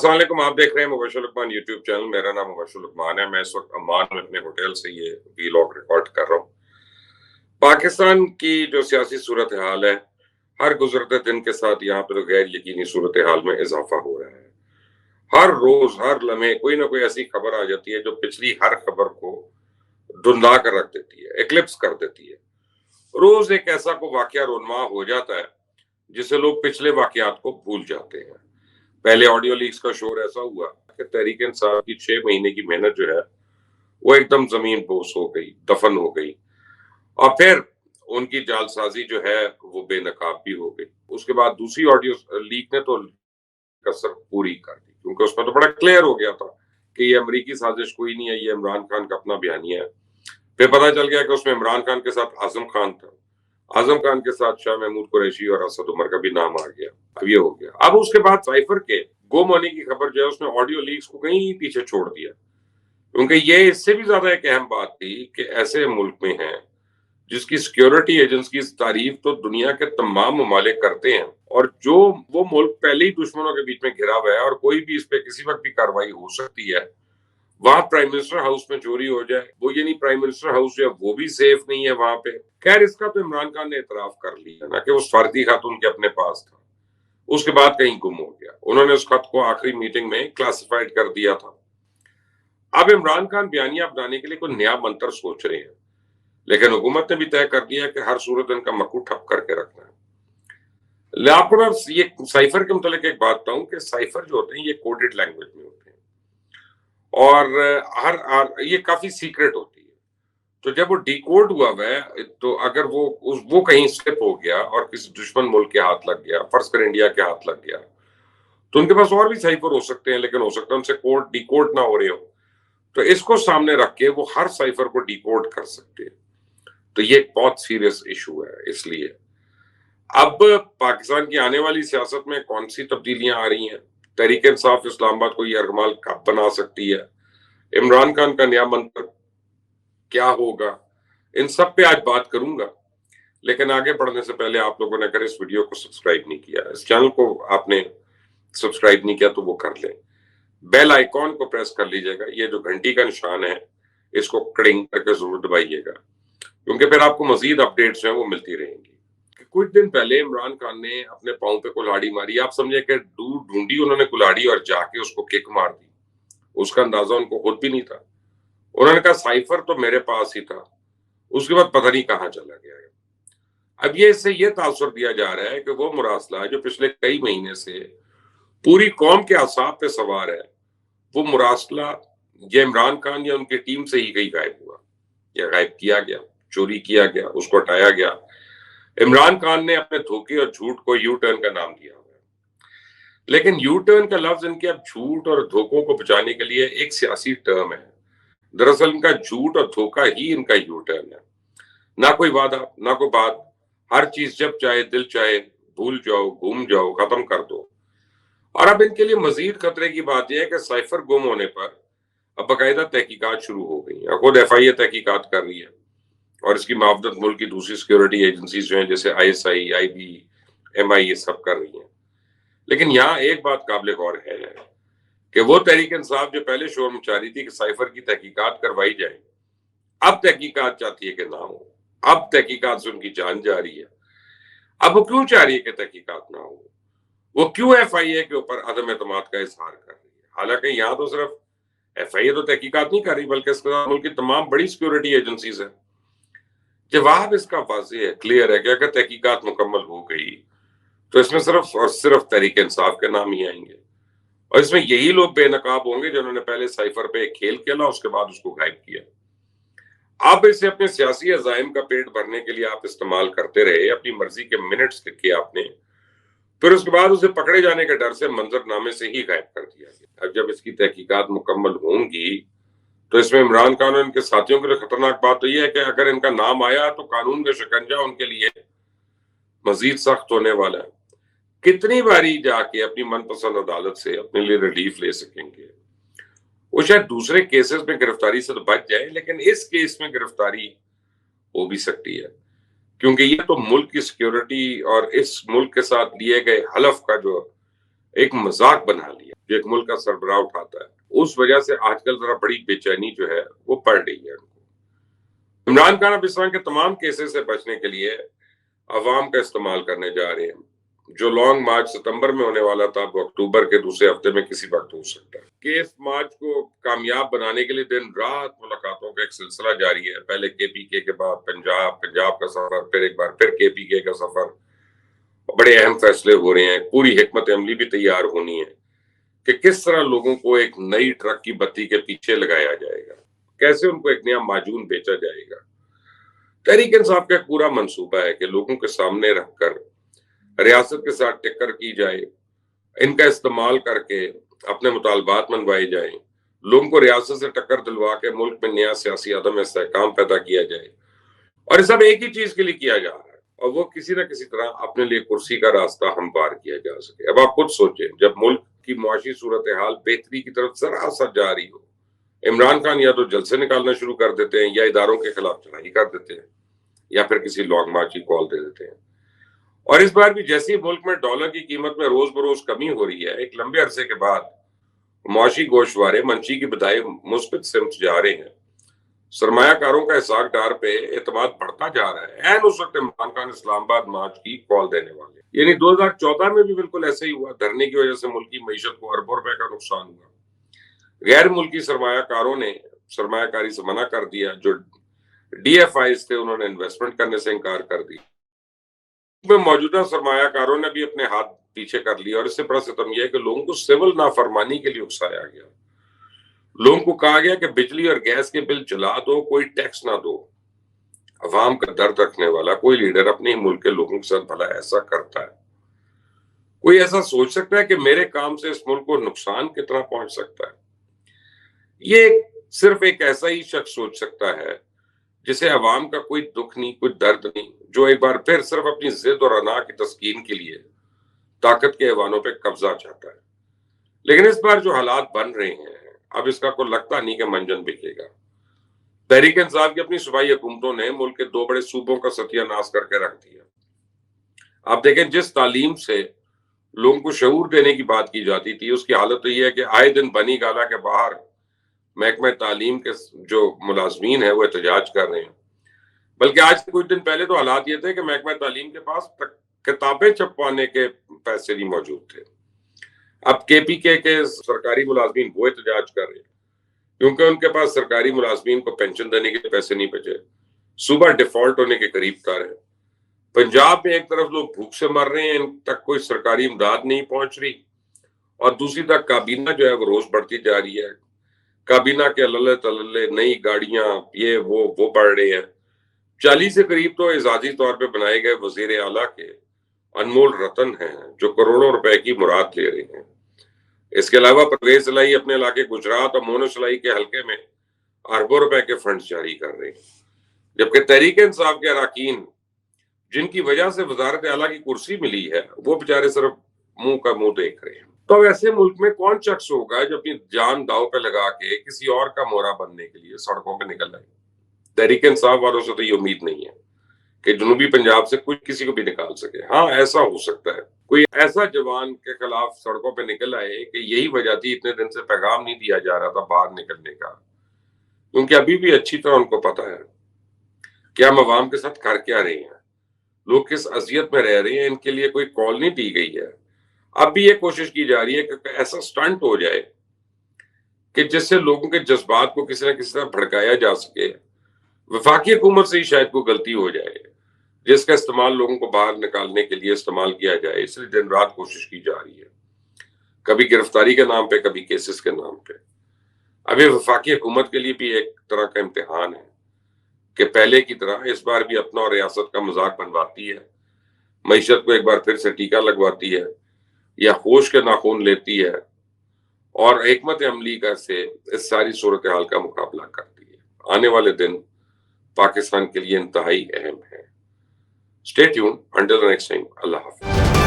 السلام علیکم، آپ دیکھ رہے ہیں مبشر لقمان یوٹیوب چینل۔ میرا نام مبشر لقمان ہے۔ میں اس وقت عمان میں اپنے ہوٹل سے یہ ویلاگ ریکارڈ کر رہا ہوں۔ پاکستان کی جو سیاسی صورتحال ہے، ہر گزرتے دن کے ساتھ یہاں پہ تو غیر یقینی صورتحال میں اضافہ ہو رہا ہے۔ ہر روز ہر لمحے کوئی نہ کوئی ایسی خبر آ جاتی ہے جو پچھلی ہر خبر کو دھندلا کر رکھ دیتی ہے، ایکلپس کر دیتی ہے۔ روز ایک ایسا کوئی واقعہ رونما ہو جاتا ہے جسے لوگ پچھلے واقعات کو بھول جاتے ہیں۔ پہلے آڈیو لیکس کا شور ایسا ہوا کہ تحریک انصاف کی 6 مہینے کی محنت جو ہے وہ ایک دم زمین بوس ہو گئی، دفن ہو گئی، اور پھر ان کی جعل سازی جو ہے وہ بے نقاب بھی ہو گئی۔ اس کے بعد دوسری آڈیو لیک نے تو کسر پوری کر دی، کیونکہ اس میں تو بڑا کلیئر ہو گیا تھا کہ یہ امریکی سازش کوئی نہیں ہے، یہ عمران خان کا اپنا بیانیہ ہے۔ پھر پتہ چل گیا کہ اس میں عمران خان کے ساتھ اعظم خان تھا، اعظم خان کے ساتھ شاہ محمود قریشی اور اسد عمر کا بھی نام آ گیا۔ اب یہ ہو گیا۔ اب اس کے بعد سائفر کے گم ہونے کی خبر جو ہے اس نے آڈیو لیکس کو کہیں پیچھے چھوڑ دیا، کیونکہ یہ اس سے بھی زیادہ ایک اہم بات تھی کہ ایسے ملک میں ہیں جس کی سیکیورٹی ایجنسی کی تعریف تو دنیا کے تمام ممالک کرتے ہیں، اور جو وہ ملک پہلے ہی دشمنوں کے بیچ میں گھرا ہوا ہے اور کوئی بھی اس پہ کسی وقت بھی کارروائی ہو سکتی ہے، وہاں پرائم منسٹر ہاؤس میں چوری ہو جائے، وہ یعنی پرائم منسٹر ہاؤس جو ہے وہ بھی سیف نہیں ہے وہاں پہ۔ خیر، اس کا تو عمران خان نے اعتراف کر لیا نا کہ وہ سفارتی خط ان کے اپنے پاس تھا، اس کے بعد کہیں گم ہو گیا۔ انہوں نے اس خط کو آخری میٹنگ میں کلاسیفائڈ کر دیا تھا۔ اب عمران خان بیانیہ بنانے کے لیے کوئی نیا منتر سوچ رہے ہیں، لیکن حکومت نے بھی طے کر دیا کہ ہر صورت ان کا مکو ٹھپ کر کے رکھنا ہے۔ آپ کو میں یہ سائفر کے متعلق ایک بات بتاؤں کہ سائفر جو ہوتے ہیں یہ کوڈڈ لینگویج میں ہوتے ہیں، اور یہ کافی سیکرٹ ہوتی ہے۔ تو جب وہ ڈی کوڈ ہوا ہے تو اگر وہ کہیں سلپ ہو گیا اور کسی دشمن ملک کے ہاتھ لگ گیا، فرض کر انڈیا کے ہاتھ لگ گیا، تو ان کے پاس اور بھی سائفر ہو سکتے ہیں، لیکن ہو سکتا ہے ان سے کوڈ ڈی کوڈ نہ ہو رہے ہو، تو اس کو سامنے رکھ کے وہ ہر سائفر کو ڈی کوڈ کر سکتے ہیں۔ تو یہ ایک بہت سیریس ایشو ہے۔ اس لیے اب پاکستان کی آنے والی سیاست میں کون سی تبدیلیاں آ رہی ہیں، تحریک انصاف اسلام آباد کو یہ ارغمال کب بنا سکتی ہے، عمران خان کا نیا منتر کیا ہوگا، ان سب پہ آج بات کروں گا۔ لیکن آگے بڑھنے سے پہلے آپ لوگوں نے اگر اس ویڈیو کو سبسکرائب نہیں کیا، اس چینل کو آپ نے سبسکرائب نہیں کیا تو وہ کر لیں، بیل آئیکن کو پریس کر لیجئے گا، یہ جو گھنٹی کا نشان ہے اس کو کڑنگ کر کے ضرور دبائیے گا، کیونکہ پھر آپ کو مزید اپڈیٹس ہیں وہ ملتی رہیں گی۔ کچھ دن پہلے عمران خان نے اپنے پاؤں پہ کلاڑی ماری، آپ سمجھے کہ ڈھونڈی انہوں نے کلاڑی اور جا کے اس کو کک مار دی۔ اس کا اندازہ ان کو خود بھی نہیں تھا۔ انہوں نے کہا سائفر تو میرے پاس ہی تھا، اس کے بعد پتہ نہیں کہاں چلا گیا ہے۔ اب یہ اس سے یہ تاثر دیا جا رہا ہے کہ وہ مراسلہ جو پچھلے کئی مہینے سے پوری قوم کے اعصاب پہ سوار ہے، وہ مراسلہ یہ عمران خان یا ان کی ٹیم سے ہی کہیں غائب ہوا، یا غائب کیا گیا، چوری کیا گیا، اس کو ہٹایا گیا۔ عمران خان نے اپنے دھوکے اور جھوٹ کو یو ٹرن کا نام دیا ہوا ہے، لیکن یو ٹرن کا لفظ ان کے اب جھوٹ اور دھوکوں کو بچانے کے لیے ایک سیاسی ٹرم ہے۔ دراصل ان کا جھوٹ اور دھوکہ ہی ان کا یو ٹرن ہے۔ نہ کوئی وعدہ، نہ کوئی بات، ہر چیز جب چاہے دل چاہے بھول جاؤ، گھوم جاؤ، ختم کر دو۔ اور اب ان کے لیے مزید خطرے کی بات یہ ہے کہ سائفر گم ہونے پر اب باقاعدہ تحقیقات شروع ہو گئی ہیں، خود ایف آئی اے تحقیقات کر رہی ہے، اور اس کی معاونت ملک کی دوسری سیکیورٹی ایجنسیز جو ہیں جیسے I S I, I B, M I, یہ سب کر رہی ہیں۔ لیکن یہاں ایک بات قابل غور ہے کہ وہ تحریک انصاف جو پہلے شور مچا رہی تھی کہ سائفر کی تحقیقات کروائی جائے، اب تحقیقات چاہتی ہے کہ نہ ہو۔ اب تحقیقات سے ان کی جان جا رہی ہے۔ اب وہ کیوں چاہ رہی ہے کہ تحقیقات نہ ہو؟ وہ کیوں ایف آئی اے کے اوپر عدم اعتماد کا اظہار کر رہی ہے؟ حالانکہ یہاں تو صرف ایف آئی اے تو تحقیقات نہیں کر رہی، بلکہ اس کے ساتھ ملک کی تمام بڑی سیکیورٹی ایجنسیز ہیں۔ جواب اس کا واضح ہے، کلیئر ہے کہ اگر تحقیقات مکمل ہو گئی تو اس میں صرف اور صرف تحریک انصاف کے نام ہی آئیں گے، اور اس میں یہی لوگ بے نقاب ہوں گے جنہوں نے پہلے سائفر پہ ایک کھیل کھیلا، اس کے بعد اس کو غائب کیا۔ آپ اسے اپنے سیاسی عزائم کا پیٹ بھرنے کے لیے آپ استعمال کرتے رہے، اپنی مرضی کے منٹس لکھے آپ نے، پھر اس کے بعد اسے پکڑے جانے کے ڈر سے منظر نامے سے ہی غائب کر دیا گیا۔ اب جب اس کی تحقیقات مکمل ہوں گی تو اس میں عمران خان اور ان کے ساتھیوں کے لیے خطرناک بات تو یہ ہے کہ اگر ان کا نام آیا تو قانون کا شکنجہ ان کے لیے مزید سخت ہونے والا ہے۔ کتنی باری جا کے اپنی من پسند عدالت سے اپنے لیے ریلیف لے سکیں گے؟ وہ شاید دوسرے کیسز میں گرفتاری سے تو بچ جائے، لیکن اس کیس میں گرفتاری ہو بھی سکتی ہے، کیونکہ یہ تو ملک کی سیکیورٹی اور اس ملک کے ساتھ لیے گئے حلف کا جو ایک مذاق بنا لیا۔ جو ایک ملک کا سربراہ اٹھاتا ہے، اس وجہ سے آج کل ذرا بڑی بے چینی جو ہے وہ پڑ رہی ہے ان کو۔ عمران خان اب اس طرح کے تمام کیسز سے بچنے کے لیے عوام کا استعمال کرنے جا رہے ہیں۔ جو لانگ مارچ ستمبر میں ہونے والا تھا وہ اکتوبر کے دوسرے ہفتے میں کسی وقت ہو سکتا ہے۔ کیس مارچ کو کامیاب بنانے کے لیے دن رات ملاقاتوں کا ایک سلسلہ جاری ہے۔ پہلے کے پی کے کے بعد پنجاب کا سفر، پھر ایک بار پھر کے پی کے کا سفر۔ بڑے اہم فیصلے ہو رہے ہیں، پوری حکمت عملی بھی تیار ہونی ہے کہ کس طرح لوگوں کو ایک نئی ٹرک کی بتی کے پیچھے لگایا جائے گا، کیسے ان کو ایک نیا معجون بیچا جائے گا۔ تحریک انصاف کا ایک پورا منصوبہ ہے کہ لوگوں کے سامنے رکھ کر ریاست کے ساتھ ٹکر کی جائے، ان کا استعمال کر کے اپنے مطالبات منوائے جائیں، لوگوں کو ریاست سے ٹکر دلوا کے ملک میں نیا سیاسی عدم استحکام پیدا کیا جائے، اور یہ سب ایک ہی چیز کے لیے کیا جا رہا ہے، اور وہ کسی نہ کسی طرح اپنے لیے کرسی کا راستہ ہموار کیا جا سکے۔ اب آپ خود سوچیں، جب ملک کی معاشی صورتحال بہتری کی طرف ذرا سا جا رہی ہو، عمران خان یا تو جلسے نکالنا شروع کر دیتے ہیں، یا اداروں کے خلاف چڑھائی کر دیتے ہیں، یا پھر کسی لانگ مارچ کی کال دے دیتے ہیں۔ اور اس بار بھی جیسے ملک میں ڈالر کی قیمت میں روز بروز کمی ہو رہی ہے، ایک لمبے عرصے کے بعد معاشی گوشوارے منشی کی بدائے مثبت سمت جا رہے ہیں، سرمایہ کاروں کا اسحاق ڈار پہ اعتماد بڑھتا جا رہا ہے۔ اس وقت عمران خان اسلام آباد مارچ کی کال دینے والے، یعنی 2014 میں بھی بالکل ایسے ہی ہوا۔ دھرنے کی وجہ سے ملک کی معیشت کو اربوں روپے کا نقصان ہوا۔ غیر ملکی سرمایہ کاروں نے سرمایہ کاری سے منع کر دیا، جو ڈی ایف آئیز تھے انہوں نے انویسٹمنٹ کرنے سے انکار کر دیا۔ میں موجودہ سرمایہ کاروں نے بھی اپنے ہاتھ پیچھے کر لیا، اور اس سے بڑا ستم یہ ہے کہ لوگوں کو سول نافرمانی کے لیے اکسایا گیا۔ لوگوں کو کہا گیا کہ بجلی اور گیس کے بل چلا دو، کوئی ٹیکس نہ دو۔ عوام کا درد رکھنے والا کوئی لیڈر اپنے ہی ملک کے لوگوں کے ساتھ بھلا ایسا کرتا ہے؟ کوئی ایسا سوچ سکتا ہے کہ میرے کام سے اس ملک کو نقصان کتنا پہنچ سکتا ہے؟ یہ صرف ایک ایسا ہی شخص سوچ سکتا ہے جسے عوام کا کوئی دکھ نہیں، کوئی درد نہیں، جو ایک بار پھر صرف اپنی ضد اور انا کی تسکین کے لیے طاقت کے ایوانوں پہ قبضہ چاہتا ہے۔ لیکن اس بار جو حالات بن رہے ہیں، اب اس کا کوئی لگتا نہیں کہ منجن بکے گا۔ تحریک انصاف کی اپنی صوبائی حکومتوں نے ملک کے 2 بڑے صوبوں کا ستیہ ناش کر کے رکھ دیا۔ آپ دیکھیں، جس تعلیم سے لوگوں کو شعور دینے کی بات کی جاتی تھی، اس کی حالت تو یہ ہے کہ آئے دن بنی گالا کے باہر محکمہ تعلیم کے جو ملازمین ہیں وہ احتجاج کر رہے ہیں۔ بلکہ آج سے کچھ دن پہلے تو حالات یہ تھے کہ محکمہ تعلیم کے پاس کتابیں چھپوانے کے پیسے نہیں موجود تھے۔ اب کے پی کے سرکاری ملازمین وہ احتجاج کر رہے ہیں کیونکہ ان کے پاس سرکاری ملازمین کو پینشن دینے کے پیسے نہیں بچے، صوبہ ڈیفالٹ ہونے کے قریب تر ہے۔ پنجاب میں ایک طرف لوگ بھوک سے مر رہے ہیں، ان تک کوئی سرکاری امداد نہیں پہنچ رہی، اور دوسری طرف کابینہ جو ہے وہ روز بڑھتی جا رہی ہے۔ کابینہ کے اللہ تللے، نئی گاڑیاں، یہ وہ بڑھ رہے ہیں۔ 40 سے قریب تو اعزازی طور پہ بنائے گئے وزیر اعلیٰ کے انمول رتن ہیں جو کروڑوں روپے کی مراد لے رہے ہیں۔ اس کے علاوہ پرویز الہی اپنے علاقے گجرات اور مونس الہی کے حلقے میں اربوں روپے کے فنڈز جاری کر رہے ہیں، جبکہ تحریک انصاف کے اراکین جن کی وجہ سے وزارت اعلیٰ کی کرسی ملی ہے، وہ بیچارے صرف منہ کا منہ دیکھ رہے ہیں۔ تو ایسے ملک میں کون شخص ہوگا جو اپنی جان داؤ پہ لگا کے کسی اور کا مورا بننے کے لیے سڑکوں پہ نکل آئے؟ تحریک انصاف والوں سے تو یہ امید نہیں ہے کہ جنوبی پنجاب سے کچھ کسی کو بھی نکال سکے۔ ہاں، ایسا ہو سکتا ہے کوئی ایسا جوان کے خلاف سڑکوں پہ نکل آئے کہ یہی وجہ تھی اتنے دن سے پیغام نہیں دیا جا رہا تھا باہر نکلنے کا، کیونکہ ابھی بھی اچھی طرح ان کو پتا ہے کہ ہم عوام کے ساتھ کر کیا رہے ہیں، لوگ کس اذیت میں رہ رہے ہیں۔ ان کے لیے کوئی کال نہیں دی گئی ہے۔ اب بھی یہ کوشش کی جا رہی ہے کہ ایسا سٹنٹ ہو جائے کہ جس سے لوگوں کے جذبات کو کسی نہ کسی طرح بھڑکایا جا سکے۔ وفاقی حکومت سے ہی شاید کوئی غلطی ہو جائے جس کا استعمال لوگوں کو باہر نکالنے کے لیے استعمال کیا جائے، اس لیے دن رات کوشش کی جا رہی ہے، کبھی گرفتاری کے نام پہ، کبھی کیسز کے نام پہ۔ اب یہ وفاقی حکومت کے لیے بھی ایک طرح کا امتحان ہے کہ پہلے کی طرح اس بار بھی اپنا اور ریاست کا مذاق بنواتی ہے، معیشت کو ایک بار پھر سے ٹیکہ لگواتی ہے، یا ہوش کے ناخون لیتی ہے اور حکمت عملی کا سے اس ساری صورتحال کا مقابلہ کرتی ہے۔ آنے والے دن پاکستان کے لیے انتہائی اہم ہے۔ Stay tune until next time. اللہ حافظ۔